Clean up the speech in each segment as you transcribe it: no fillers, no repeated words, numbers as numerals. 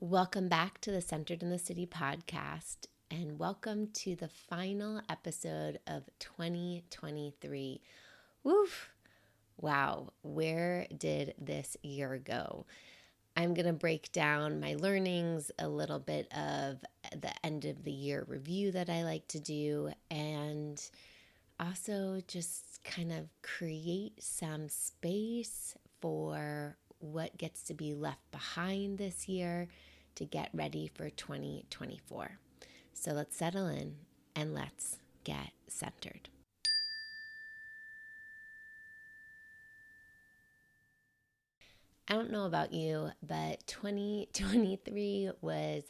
Welcome back to the Centered in the City podcast, and welcome to the final episode of 2023. Woof! Wow, where did this year go? I'm going to break down my learnings, a little bit of the end of the year review that I like to do, and also just kind of create some space for what gets to be left behind this year to get ready for 2024. So let's settle in and let's get centered. I don't know about you, but 2023 was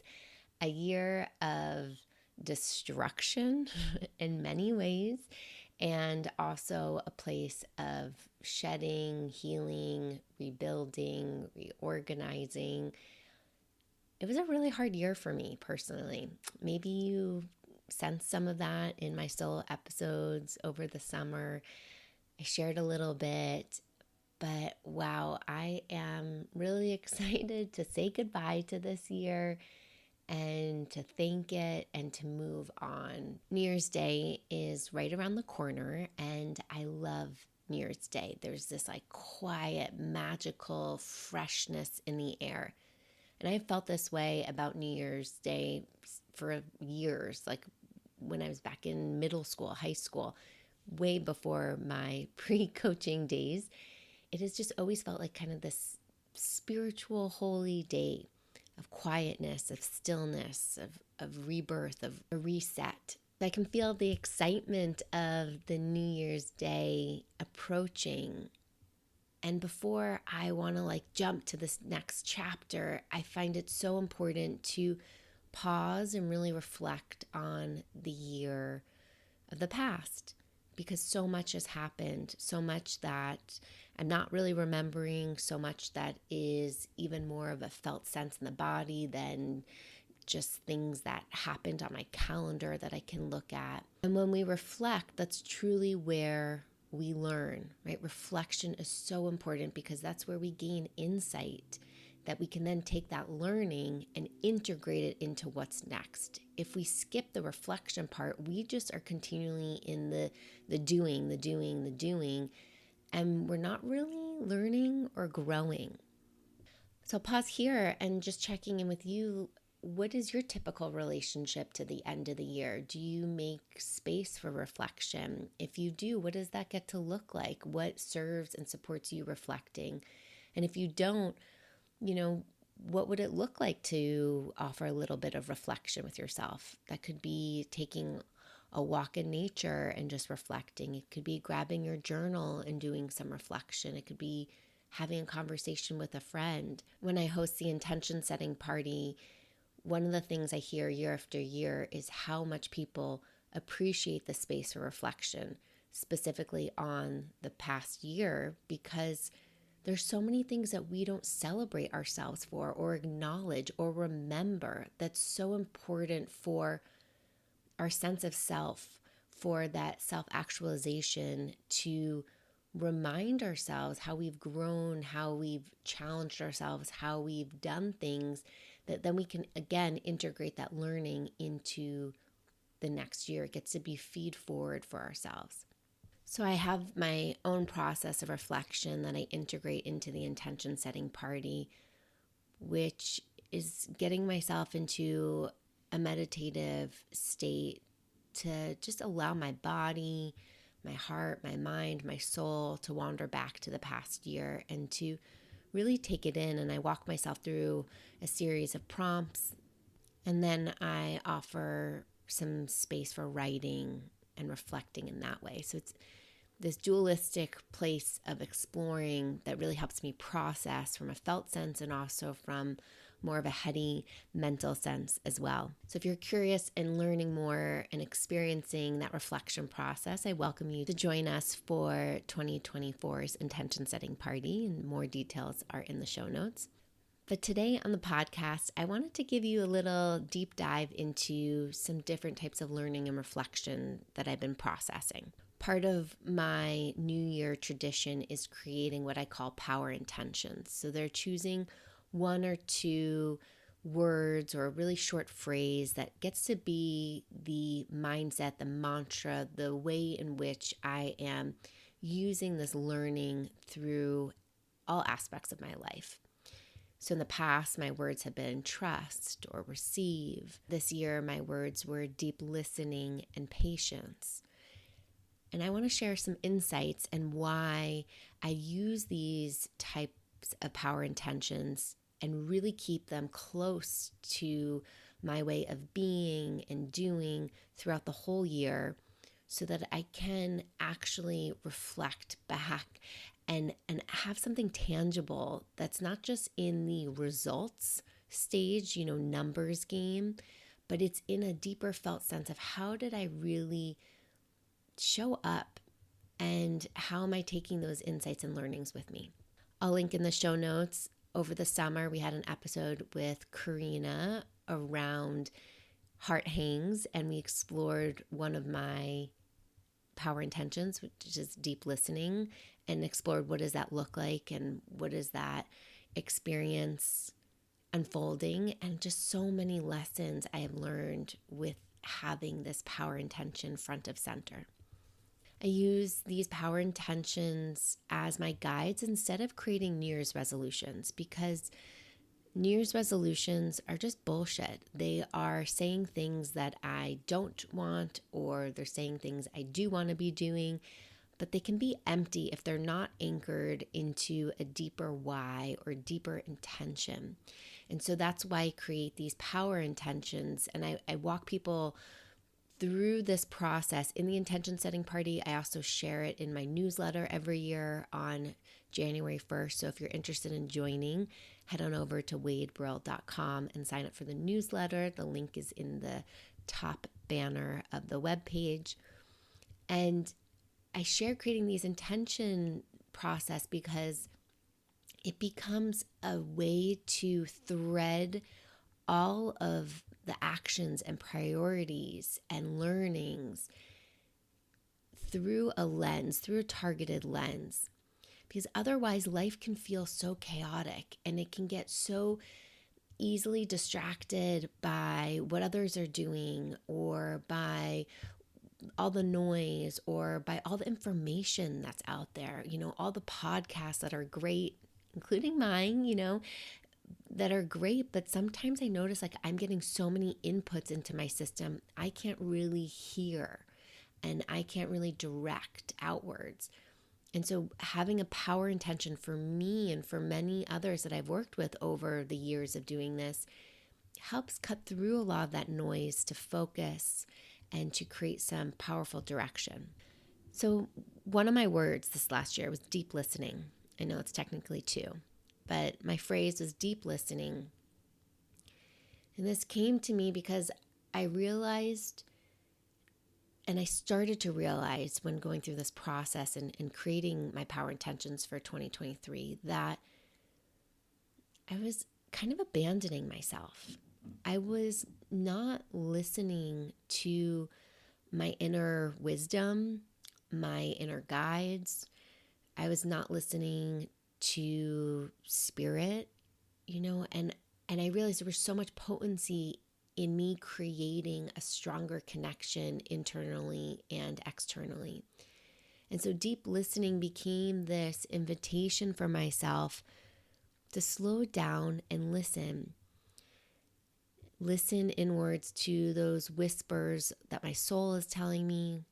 a year of destruction in many ways, and also a place of shedding, healing, rebuilding, reorganizing. It was a really hard year for me personally. Maybe you sensed some of that in my solo episodes over the summer. I shared a little bit, but wow, I am really excited to say goodbye to this year and to thank it and to move on. New Year's Day is right around the corner, and I love New Year's Day. There's this like quiet, magical freshness in the air. And I felt this way about New Year's Day for years, like when I was back in middle school, high school, way before my pre-coaching days. It has just always felt like kind of this spiritual, holy day of quietness, of stillness, of rebirth, of a reset. I can feel the excitement of the New Year's Day approaching. And before I want to jump to this next chapter, I find it so important to pause and really reflect on the year of the past, because so much has happened, so much that I'm not really remembering, so much that is even more of a felt sense in the body than just things that happened on my calendar that I can look at. And when we reflect, that's truly where we learn, right? Reflection is so important because that's where we gain insight that we can then take that learning and integrate it into what's next. If we skip the reflection part, we just are continually in the doing, and we're not really learning or growing. So pause here and just checking in with you. What is your typical relationship to the end of the year? Do you make space for reflection? If you do, what does that get to look like? What serves and supports you reflecting? And if you don't, what would it look like to offer a little bit of reflection with yourself? That could be taking a walk in nature and just reflecting. It could be grabbing your journal and doing some reflection. It could be having a conversation with a friend. When I host the intention setting party, one of the things I hear year after year is how much people appreciate the space for reflection, specifically on the past year, because there's so many things that we don't celebrate ourselves for or acknowledge or remember that's so important for our sense of self, for that self-actualization, to remind ourselves how we've grown, how we've challenged ourselves, how we've done things, that then we can again integrate that learning into the next year. It gets to be feed forward for ourselves. So I have my own process of reflection that I integrate into the intention setting party, which is getting myself into a meditative state to just allow my body, my heart, my mind, my soul to wander back to the past year and to really take it in. And I walk myself through a series of prompts, and then I offer some space for writing and reflecting in that way. So it's this dualistic place of exploring that really helps me process from a felt sense and also from more of a heady mental sense as well. So if you're curious and learning more and experiencing that reflection process, I welcome you to join us for 2024's intention setting party, and more details are in the show notes. But today on the podcast, I wanted to give you a little deep dive into some different types of learning and reflection that I've been processing. Part of my New Year tradition is creating what I call power intentions. So they're choosing one or two words or a really short phrase that gets to be the mindset, the mantra, the way in which I am using this learning through all aspects of my life. So in the past, my words have been trust or receive. This year, my words were deep listening and patience. And I want to share some insights and why I use these types of power intentions and really keep them close to my way of being and doing throughout the whole year so that I can actually reflect back and have something tangible that's not just in the results stage, numbers game, but it's in a deeper felt sense of how did I really show up and how am I taking those insights and learnings with me. I'll link in the show notes. Over the summer, we had an episode with Karina around heart hangs, and we explored one of my power intentions, which is deep listening, and explored what does that look like and what is that experience unfolding, and just so many lessons I have learned with having this power intention front of center. I use these power intentions as my guides instead of creating New Year's resolutions, because New Year's resolutions are just bullshit. They are saying things that I don't want, or they're saying things I do want to be doing, but they can be empty if they're not anchored into a deeper why or deeper intention. And so that's why I create these power intentions, and I walk people through this process in the intention setting party. I also share it in my newsletter every year on January 1st. So if you're interested in joining, head on over to wadebrill.com and sign up for the newsletter. The link is in the top banner of the webpage. And I share creating these intention process because it becomes a way to thread all of the actions and priorities and learnings through a lens, through a targeted lens. Because otherwise life can feel so chaotic and it can get so easily distracted by what others are doing, or by all the noise, or by all the information that's out there, all the podcasts that are great, including mine, that are great, but sometimes I notice like I'm getting so many inputs into my system, I can't really hear and I can't really direct outwards. And so having a power intention for me and for many others that I've worked with over the years of doing this helps cut through a lot of that noise to focus and to create some powerful direction. So one of my words this last year was deep listening. I know it's technically two, but my phrase was deep listening. And this came to me because I realized, and I started to realize when going through this process and creating my power intentions for 2023, that I was kind of abandoning myself. I was not listening to my inner wisdom, my inner guides. I was not listening to spirit, and I realized there was so much potency in me creating a stronger connection internally and externally. And so deep listening became this invitation for myself to slow down and listen. Listen inwards to those whispers that my soul is telling me.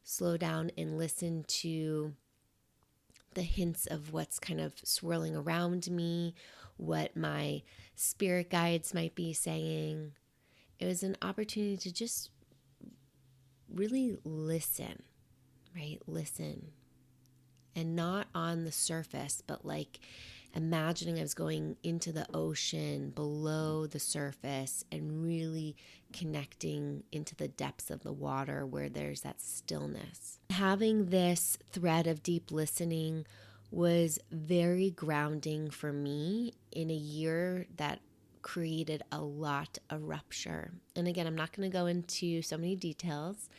Slow down and listen to the hints of what's kind of swirling around me, what my spirit guides might be saying. It was an opportunity to just really listen, right? Listen. And not on the surface, but like imagining I was going into the ocean below the surface and really connecting into the depths of the water where there's that stillness. Having this thread of deep listening was very grounding for me in a year that created a lot of rupture. And again, I'm not going to go into so many details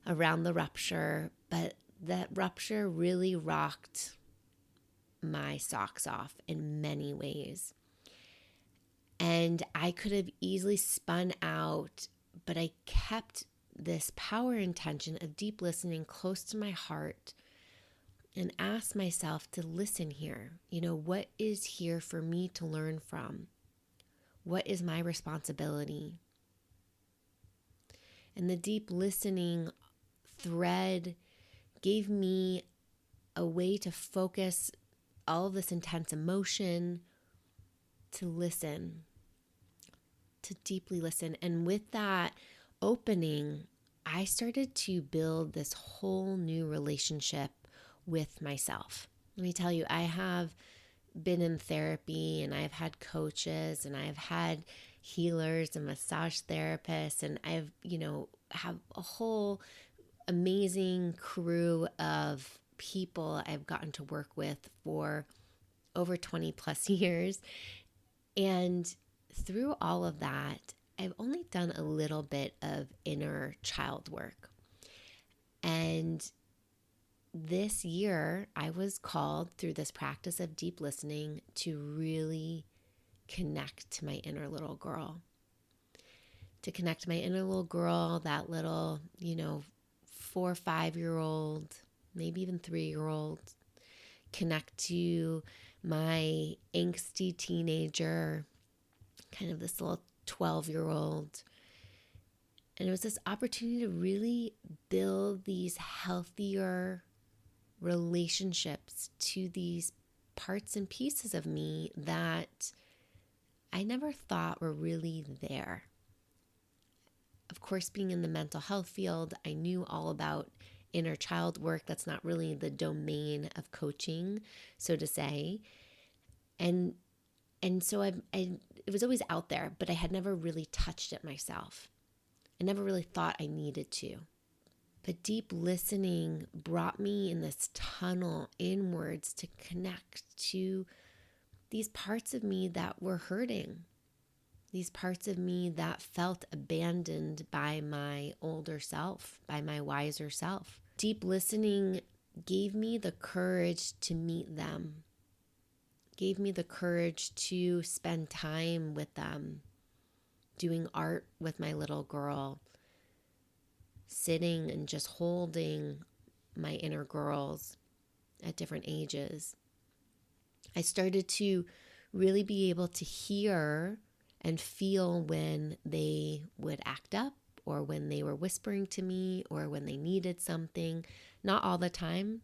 around the rupture, but that rupture really rocked my socks off in many ways. And I could have easily spun out, but I kept this power intention of deep listening close to my heart and asked myself to listen here. What is here for me to learn from? What is my responsibility? And the deep listening thread gave me a way to focus all of this intense emotion, to listen, to deeply listen. And with that opening, I started to build this whole new relationship with myself. Let me tell you, I have been in therapy and I've had coaches and I've had healers and massage therapists, and I've, have a whole amazing crew of people I've gotten to work with for over 20 plus years. And through all of that, I've only done a little bit of inner child work. And this year, I was called through this practice of deep listening to really connect to my inner little girl. To connect to my inner little girl, that little, 4 or 5-year-old, maybe even 3-year-old. Connect to my angsty teenager, kind of this little 12-year-old. And it was this opportunity to really build these healthier relationships to these parts and pieces of me that I never thought were really there. Of course, being in the mental health field, I knew all about inner child work. That's not really the domain of coaching, so to say. And so it was always out there, but I had never really touched it myself. I never really thought I needed to. But deep listening brought me in this tunnel inwards to connect to these parts of me that were hurting, these parts of me that felt abandoned by my older self, by my wiser self. Deep listening gave me the courage to meet them, gave me the courage to spend time with them, doing art with my little girl, sitting and just holding my inner girls at different ages. I started to really be able to hear and feel when they would act up, or when they were whispering to me, or when they needed something. Not all the time,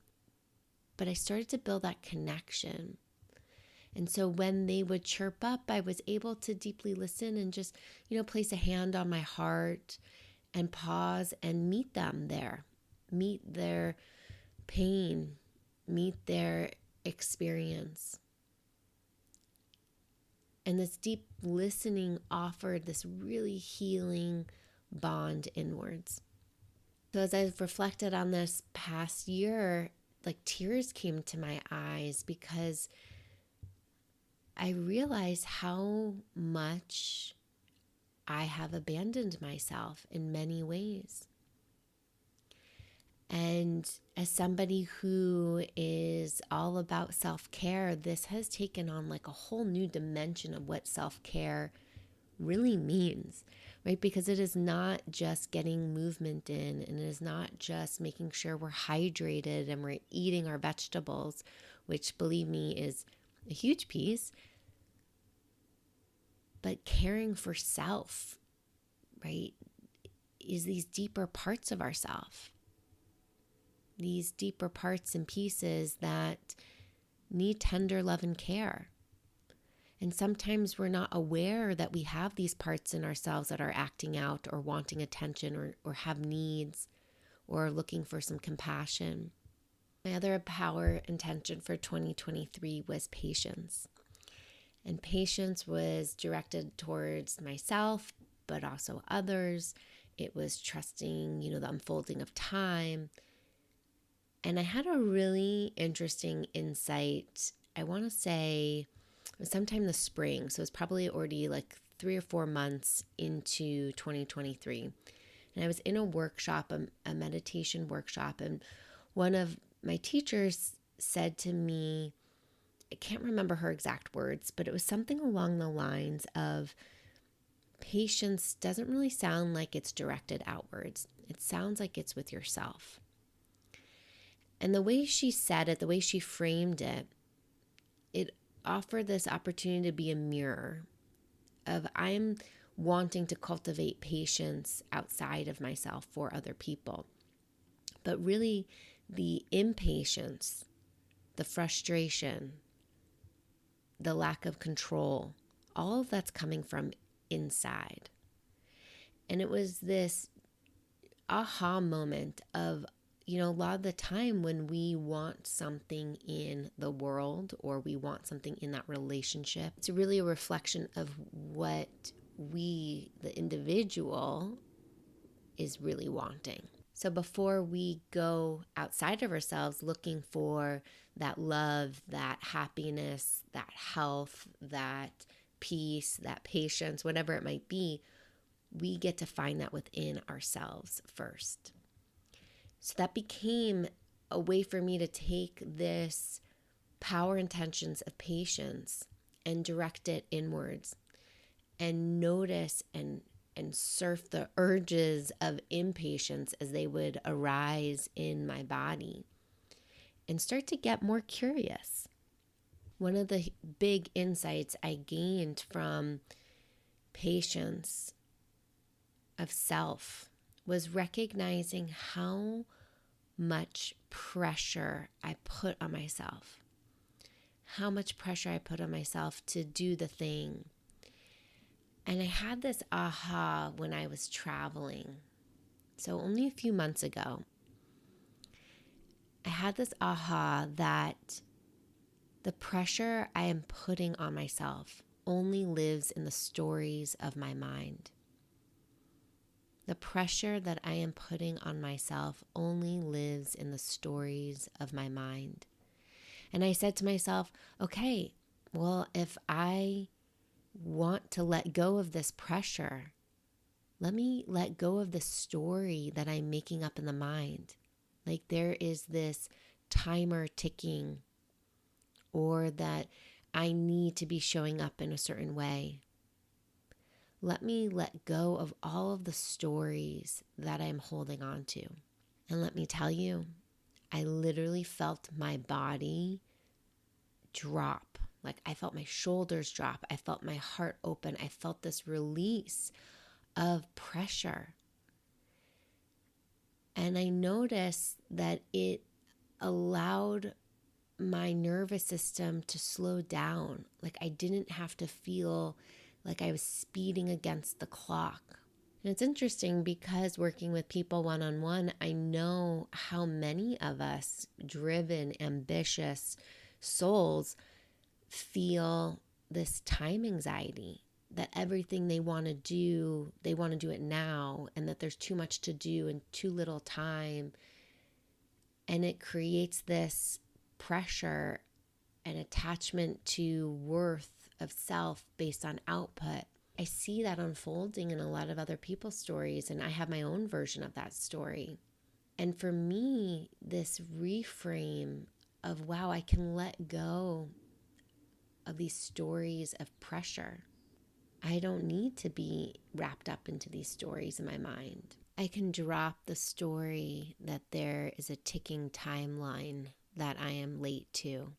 but I started to build that connection. And so when they would chirp up, I was able to deeply listen and just, place a hand on my heart and pause and meet them there, meet their pain, meet their experience. And this deep listening offered this really healing bond inwards. So as I've reflected on this past year, like tears came to my eyes, because I realized how much I have abandoned myself in many ways. And as somebody who is all about self-care, this has taken on like a whole new dimension of what self-care really means, right? Because it is not just getting movement in, and it is not just making sure we're hydrated and we're eating our vegetables, which, believe me, is a huge piece, but caring for self, right, is these deeper parts of ourself. These deeper parts and pieces that need tender love and care. And sometimes we're not aware that we have these parts in ourselves that are acting out, or wanting attention, or have needs, or looking for some compassion. My other power intention for 2023 was patience. And patience was directed towards myself, but also others. It was trusting, the unfolding of time. And I had a really interesting insight, I want to say it was sometime this spring. So it's probably already like 3 or 4 months into 2023. And I was in a workshop, a meditation workshop. And one of my teachers said to me, I can't remember her exact words, but it was something along the lines of patience doesn't really sound like it's directed outwards. It sounds like it's with yourself. And the way she said it, the way she framed it, it offered this opportunity to be a mirror of I'm wanting to cultivate patience outside of myself for other people. But really, the impatience, the frustration, the lack of control, all of that's coming from inside. And it was this aha moment of, a lot of the time when we want something in the world or we want something in that relationship, it's really a reflection of what we, the individual, is really wanting. So before we go outside of ourselves looking for that love, that happiness, that health, that peace, that patience, whatever it might be, we get to find that within ourselves first. So that became a way for me to take this power intentions of patience and direct it inwards and notice and surf the urges of impatience as they would arise in my body and start to get more curious. One of the big insights I gained from patience of self was recognizing how much pressure I put on myself. How much pressure I put on myself to do the thing. And I had this aha when I was traveling. So only a few months ago, I had this aha that the pressure I am putting on myself only lives in the stories of my mind. The pressure that I am putting on myself only lives in the stories of my mind. And I said to myself, okay, well, if I want to let go of this pressure, let me let go of the story that I'm making up in the mind. Like there is this timer ticking, or that I need to be showing up in a certain way. Let me let go of all of the stories that I'm holding on to. And let me tell you, I literally felt my body drop. Like I felt my shoulders drop. I felt my heart open. I felt this release of pressure. And I noticed that it allowed my nervous system to slow down. Like I didn't have to feel like I was speeding against the clock. And it's interesting because working with people one-on-one, I know how many of us driven, ambitious souls feel this time anxiety, that everything they want to do it now, and that there's too much to do in too little time. And it creates this pressure and attachment to worth of self based on output. I see that unfolding in a lot of other people's stories, and I have my own version of that story. And for me, this reframe of, wow, I can let go of these stories of pressure. I don't need to be wrapped up into these stories in my mind. I can drop the story that there is a ticking timeline that I am late to.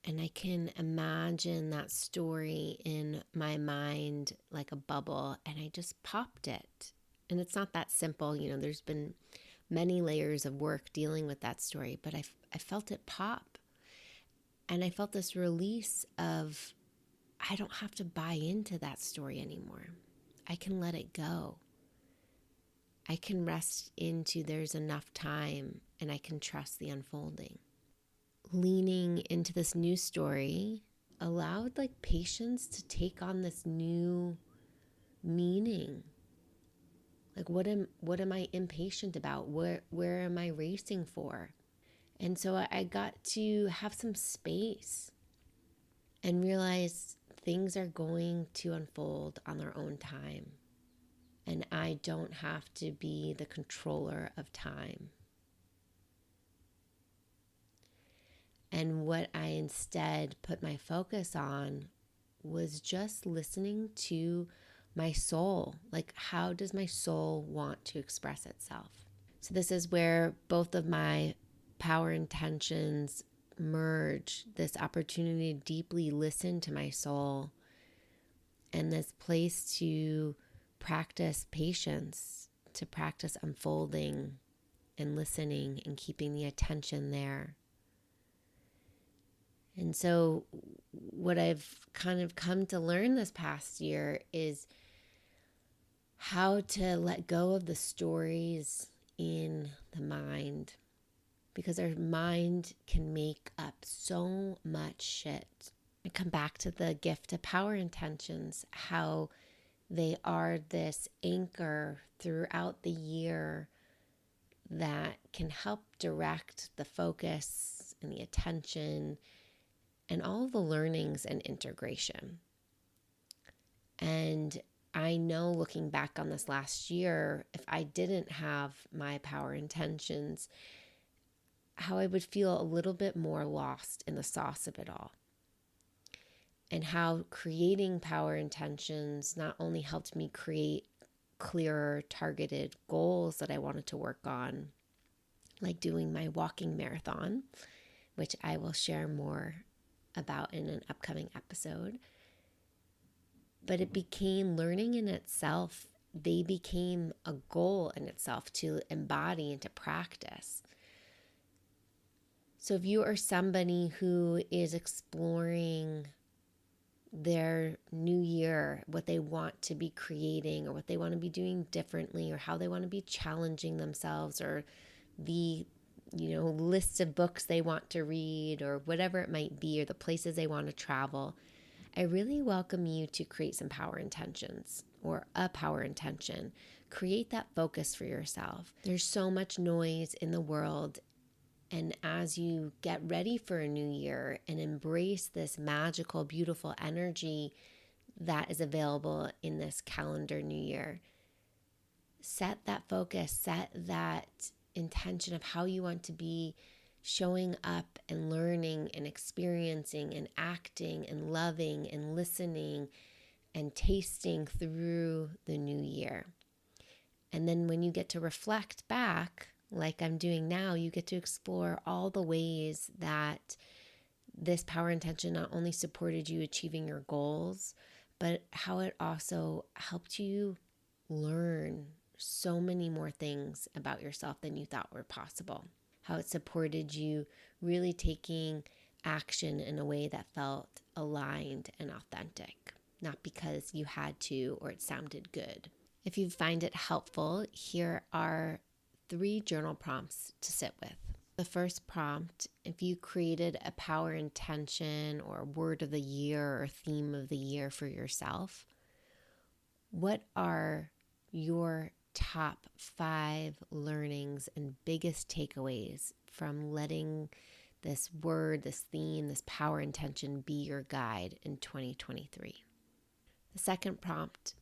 And I can imagine that story in my mind like a bubble, and I just popped it. And it's not that simple. There's been many layers of work dealing with that story, but I felt it pop. And I felt this release of, I don't have to buy into that story anymore. I can let it go. I can rest into there's enough time, and I can trust the unfolding. Leaning into this new story allowed patience to take on this new meaning. Like what am I impatient about? Where am I racing for? And so I got to have some space and realize things are going to unfold on their own time. And I don't have to be the controller of time. And what I instead put my focus on was just listening to my soul. Like, how does my soul want to express itself? So, this is where both of my power intentions merge, this opportunity to deeply listen to my soul and this place to practice patience, to practice unfolding and listening and keeping the attention there. And so, what I've kind of come to learn this past year is how to let go of the stories in the mind, because our mind can make up so much shit. I come back to the gift of power intentions, how they are this anchor throughout the year that can help direct the focus and the attention and all the learnings and integration. And I know, looking back on this last year, if I didn't have my power intentions, how I would feel a little bit more lost in the sauce of it all. And how creating power intentions not only helped me create clearer, targeted goals that I wanted to work on, like doing my walking marathon, which I will share more about in an upcoming episode. But it became learning in itself. They became a goal in itself to embody and to practice. So if you are somebody who is exploring their new year, what they want to be creating or what they want to be doing differently or how they want to be challenging themselves, or the lists of books they want to read or whatever it might be, or the places they want to travel, I really welcome you to create some power intentions or a power intention. Create that focus for yourself. There's so much noise in the world. And as you get ready for a new year and embrace this magical, beautiful energy that is available in this calendar new year, set that focus, set that intention of how you want to be showing up and learning and experiencing and acting and loving and listening and tasting through the new year. And then when you get to reflect back, like I'm doing now, you get to explore all the ways that this power intention not only supported you achieving your goals, but how it also helped you learn so many more things about yourself than you thought were possible. How it supported you really taking action in a way that felt aligned and authentic, not because you had to or it sounded good. If you find it helpful, here are 3 journal prompts to sit with. The first prompt, if you created a power intention or word of the year or theme of the year for yourself, what are your top 5 learnings and biggest takeaways from letting this word, this theme, this power intention be your guide in 2023? The second prompt,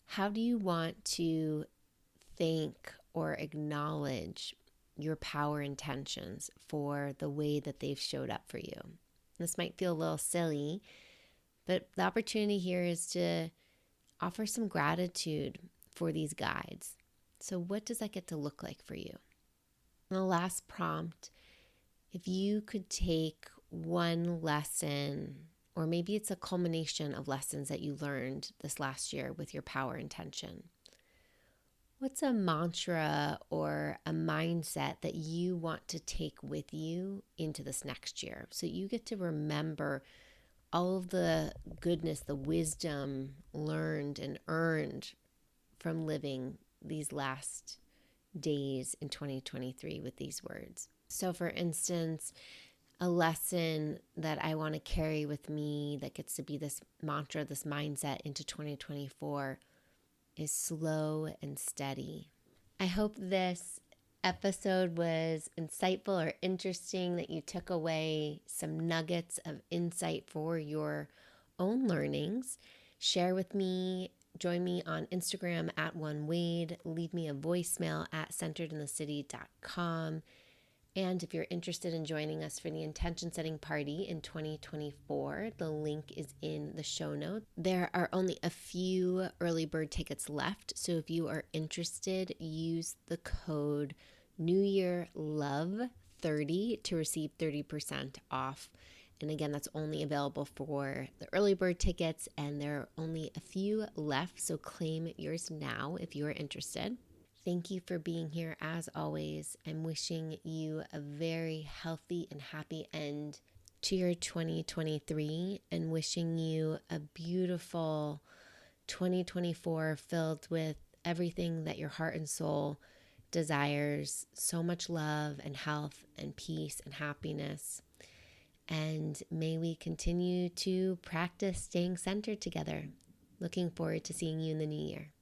how do you want to thank or acknowledge your power intentions for the way that they've showed up for you? This might feel a little silly, but the opportunity here is to offer some gratitude for these guides. So what does that get to look like for you? And the last prompt, if you could take one lesson, or maybe it's a culmination of lessons that you learned this last year with your power intention, what's a mantra or a mindset that you want to take with you into this next year? So you get to remember all of the goodness, the wisdom learned and earned from living these last days in 2023 with these words. So for instance, a lesson that I want to carry with me that gets to be this mantra, this mindset into 2024 is slow and steady. I hope this episode was insightful or interesting, that you took away some nuggets of insight for your own learnings. Share with me, join me on Instagram at OneWade, leave me a voicemail at centeredinthecity.com, And if you're interested in joining us for the intention setting party in 2024, the link is in the show notes. There are only a few early bird tickets left. So if you are interested, use the code NewYearLove30 to receive 30% off. And again, that's only available for the early bird tickets, and there are only a few left. So claim yours now if you are interested. Thank you for being here. As always, I'm wishing you a very healthy and happy end to your 2023 and wishing you a beautiful 2024 filled with everything that your heart and soul desires. So much love and health and peace and happiness. And may we continue to practice staying centered together. Looking forward to seeing you in the new year.